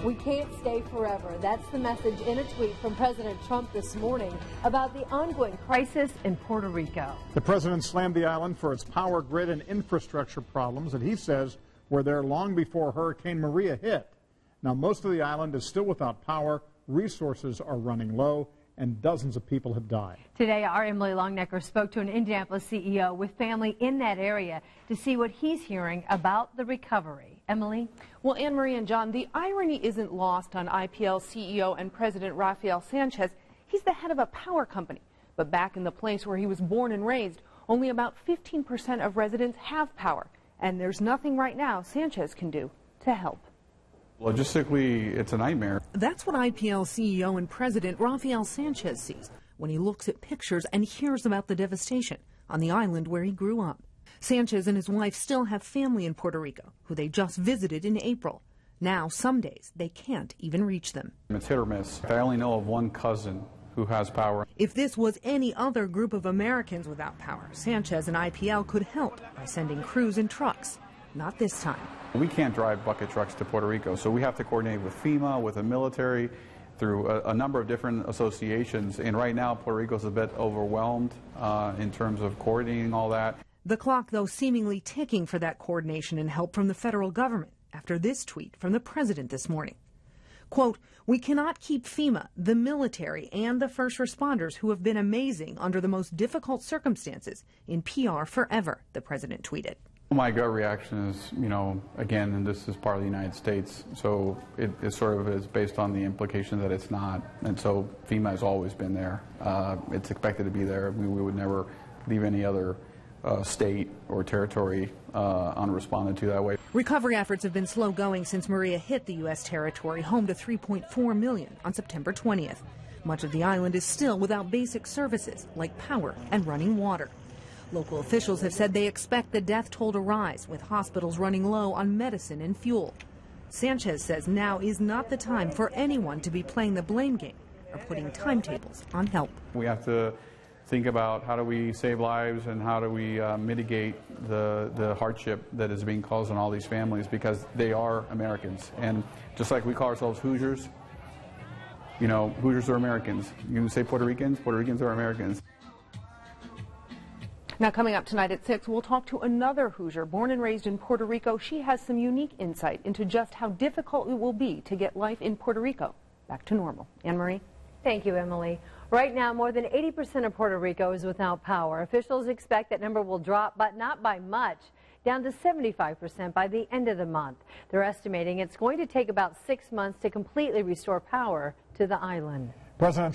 We can't stay forever. That's the message in a tweet from President Trump this morning about the ongoing crisis in Puerto Rico. The president slammed the island for its power grid and infrastructure problems that he says were there long before Hurricane Maria hit. Now, most of the island is still without power, resources are running low, and dozens of people have died. Today, our Emily Longnecker spoke to an Indianapolis CEO with family in that area to see what he's hearing about the recovery. Emily? Well, Anne Marie and John, the irony isn't lost on IPL CEO and President Rafael Sanchez. He's the head of a power company. But back in the place where he was born and raised, only about 15% of residents have power. And there's nothing right now Sanchez can do to help. Logistically, it's a nightmare. That's what IPL CEO and President Rafael Sanchez sees when he looks at pictures and hears about the devastation on the island where he grew up. Sanchez and his wife still have family in Puerto Rico, who they just visited in April. Now, some days, they can't even reach them. It's hit or miss. I only know of one cousin who has power. If this was any other group of Americans without power, Sanchez and IPL could help by sending crews and trucks. Not this time. We can't drive bucket trucks to Puerto Rico, so we have to coordinate with FEMA, with the military, through a number of different associations. And right now, Puerto Rico's a bit overwhelmed in terms of coordinating all that. The clock, though, seemingly ticking for that coordination and help from the federal government after this tweet from the president this morning. Quote, "We cannot keep FEMA, the military, and the first responders who have been amazing under the most difficult circumstances in PR forever," the president tweeted. My gut reaction is, again, and this is part of the United States, so it sort of is based on the implication that it's not. And so FEMA has always been there. It's expected to be there. We would never leave any other state or territory unresponded to that way. Recovery efforts have been slow going since Maria hit the U.S. territory, home to 3.4 million on September 20th. Much of the island is still without basic services like power and running water. Local officials have said they expect the death toll to rise, with hospitals running low on medicine and fuel. Sanchez says now is not the time for anyone to be playing the blame game or putting timetables on help. We have to think about how do we save lives and how do we mitigate the hardship that is being caused on all these families, because they are Americans. And just like we call ourselves Hoosiers, Hoosiers are Americans. You say Puerto Ricans are Americans. Now, coming up tonight at 6, we'll talk to another Hoosier born and raised in Puerto Rico. She has some unique insight into just how difficult it will be to get life in Puerto Rico back to normal. Anne Marie? Thank you, Emily. Right now, more than 80% of Puerto Rico is without power. Officials expect that number will drop, but not by much, down to 75% by the end of the month. They're estimating it's going to take about 6 months to completely restore power to the island. President